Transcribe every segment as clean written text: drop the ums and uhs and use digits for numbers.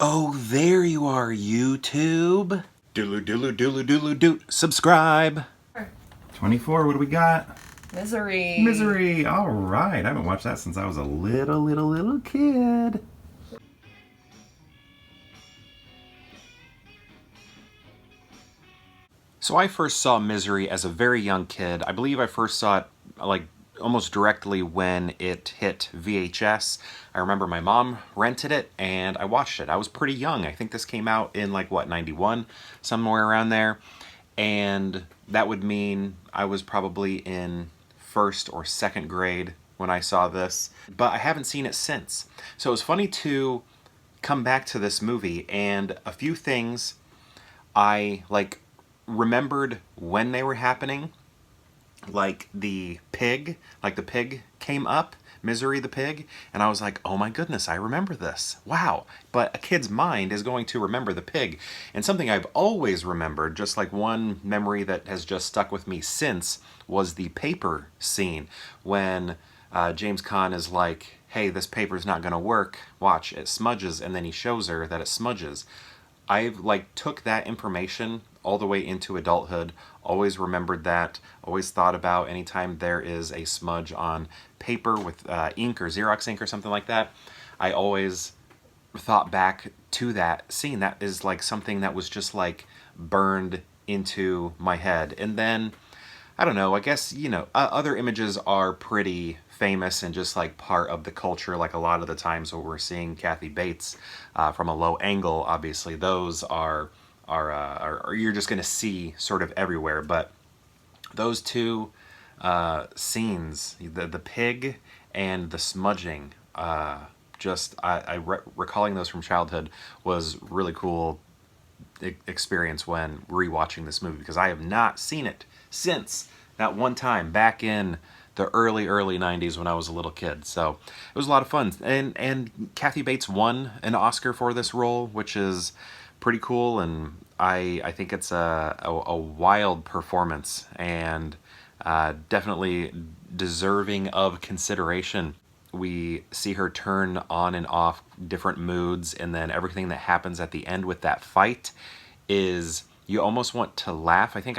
Oh, there you are, YouTube. Doodle doodle doodle doodle doot. Subscribe. 24, what do we got? Misery. Misery. All right. I haven't watched that since I was a little kid. So I first saw Misery as a very young kid. I believe I first saw it like almost directly when it hit VHS. I remember my mom rented it and I watched it. I was pretty young. I think this came out in like what, 91, somewhere around there. And that would mean I was probably in first or second grade when I saw this, but I haven't seen it since. So it was funny to come back to this movie, and a few things I remembered when they were happening, like the pig came up, Misery the pig, and I was like, oh my goodness, I remember this. Wow. But a kid's mind is going to remember the pig. And something I've always remembered, just like one memory that has just stuck with me since, was the paper scene when James Caan is like, hey, this paper's not going to work. Watch, it smudges, and then he shows her that it smudges. I've took that information all the way into adulthood, always remembered that, always thought about anytime there is a smudge on paper with ink or Xerox ink or something like that, I always thought back to that scene. That is something that was just burned into my head. And then, I don't know, I guess, other images are pretty famous and just part of the culture. Like a lot of the times where we're seeing Kathy Bates from a low angle, obviously those are you're just going to see sort of everywhere. But those two scenes, the pig and the smudging, recalling those from childhood was really cool experience when rewatching this movie, because I have not seen it since that one time back in the early 90s when I was a little kid. So it was a lot of fun, and Kathy Bates won an Oscar for this role, which is pretty cool, and I think it's a wild performance, and definitely deserving of consideration. We see her turn on and off different moods, and then everything that happens at the end with that fight is, you almost want to laugh. I think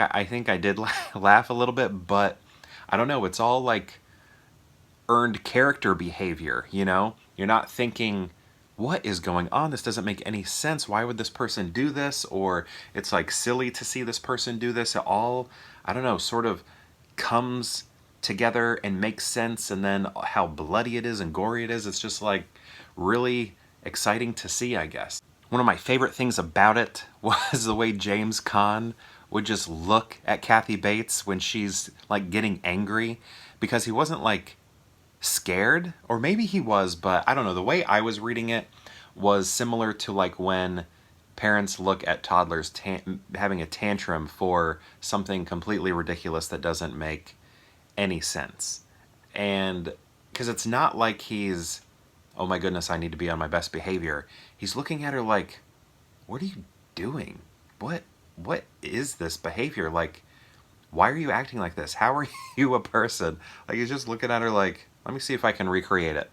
I did laugh a little bit, but I don't know, it's all earned character behavior, You're not thinking, what is going on? This doesn't make any sense. Why would this person do this? Or it's silly to see this person do this. It all, I don't know, sort of comes together and makes sense. And then how bloody it is and gory it is, it's just really exciting to see, I guess. One of my favorite things about it was the way James Caan would just look at Kathy Bates when she's getting angry, because he wasn't scared, or maybe he was, but I don't know. The way I was reading it was similar to when parents look at toddlers having a tantrum for something completely ridiculous that doesn't make any sense. And because it's not like he's, oh my goodness, I need to be on my best behavior. He's looking at her like, what are you doing? What is this behavior? Why are you acting like this? How are you a person? He's just looking at her like, let me see if I can recreate it.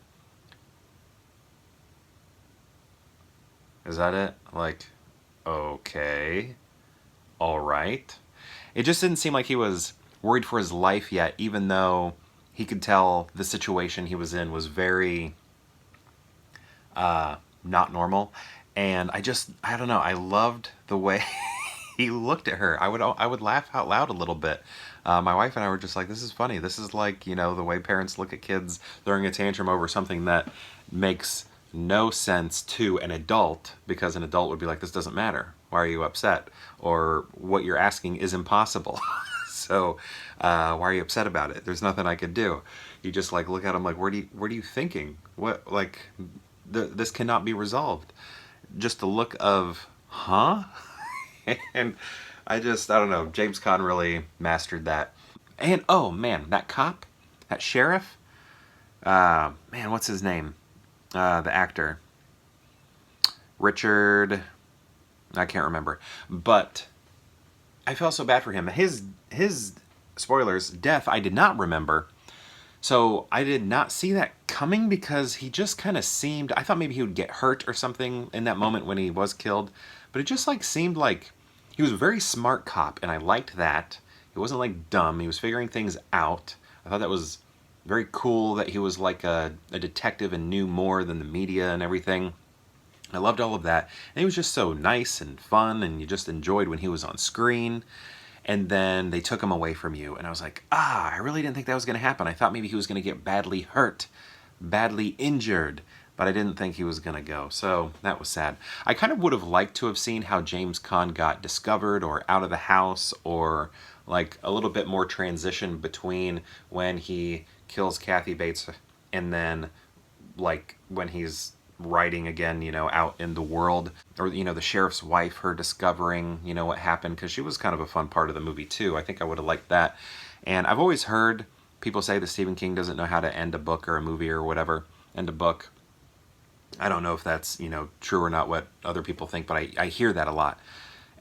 Is that it? Okay. All right. It just didn't seem like he was worried for his life yet, even though he could tell the situation he was in was very not normal. And I don't know, I loved the way he looked at her. I would laugh out loud a little bit. My wife and I were just like, this is funny. This is the way parents look at kids throwing a tantrum over something that makes no sense to an adult, because an adult would be like, this doesn't matter. Why are you upset? Or what you're asking is impossible. So why are you upset about it? There's nothing I could do. You just look at them like, what are you thinking? What, this cannot be resolved. Just the look of, huh? And I don't know, James Caan really mastered that. And oh man, that cop, that sheriff, man, what's his name? The actor, Richard, I can't remember, but I felt so bad for him. His spoilers, death, I did not remember, So I did not see that coming because he just kind of seemed, I thought maybe he would get hurt or something in that moment when he was killed, but it just like seemed like he was a very smart cop, and I liked that. He wasn't like dumb, he was figuring things out. I thought that was very cool that he was like a detective and knew more than the media and everything. I loved all of that. And he was just so nice and fun, and you just enjoyed when he was on screen. And then they took him away from you, and I was like, I really didn't think that was going to happen. I thought maybe he was going to get badly hurt, badly injured, but I didn't think he was going to go. So that was sad. I kind of would have liked to have seen how James Caan got discovered or out of the house, or like a little bit more transition between when he kills Kathy Bates and then like when he's writing again, you know, out in the world, or, you know, the sheriff's wife, her discovering, you know, what happened, because she was kind of a fun part of the movie too. I think I would have liked that. And I've always heard people say that Stephen King doesn't know how to end a book or a movie or whatever, end a book. I don't know if that's, you know, true or not, what other people think, but I hear that a lot.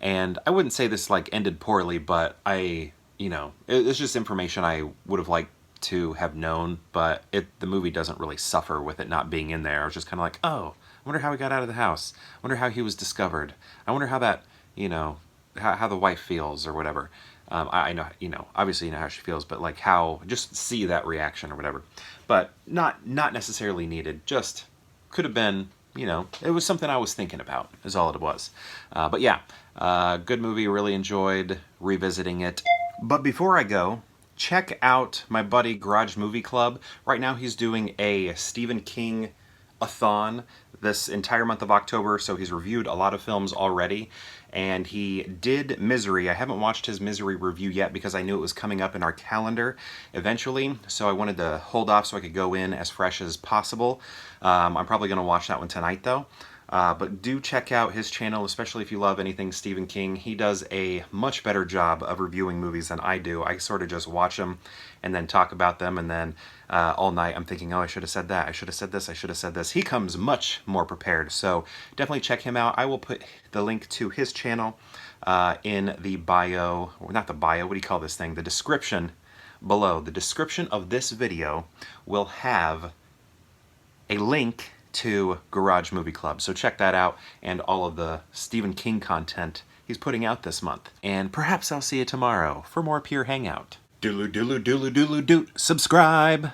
And I wouldn't say this like ended poorly, but you know, it's just information I would have liked to have known, but the movie doesn't really suffer with it not being in there. I was just kind of like, oh, I wonder how he got out of the house. I wonder how he was discovered. I wonder how that, you know, how the wife feels or whatever. I know, you know, obviously you know how she feels, but like how, just see that reaction or whatever. But not necessarily needed, just could have been, you know, it was something I was thinking about, is all it was. But yeah, good movie, really enjoyed revisiting it. But before I go, check out my buddy Garage Movie Club. Right now he's doing a Stephen King-a-thon this entire month of October, so he's reviewed a lot of films already, and he did Misery. I haven't watched his Misery review yet because I knew it was coming up in our calendar eventually, so I wanted to hold off so I could go in as fresh as possible. I'm probably going to watch that one tonight though. But do check out his channel, especially if you love anything Stephen King. He does a much better job of reviewing movies than I do. I sort of just watch them and then talk about them, and then all night I'm thinking, oh, I should have said that, I should have said this, I should have said this. He comes much more prepared, so definitely check him out. I will put the link to his channel in the bio, or not the bio, what do you call this thing? The description below. The description of this video will have a link to Garage Movie Club. So check that out, and all of the Stephen King content he's putting out this month. And perhaps I'll see you tomorrow for more Pure Hangout. Doodle doodle doodle doodle doot. Subscribe!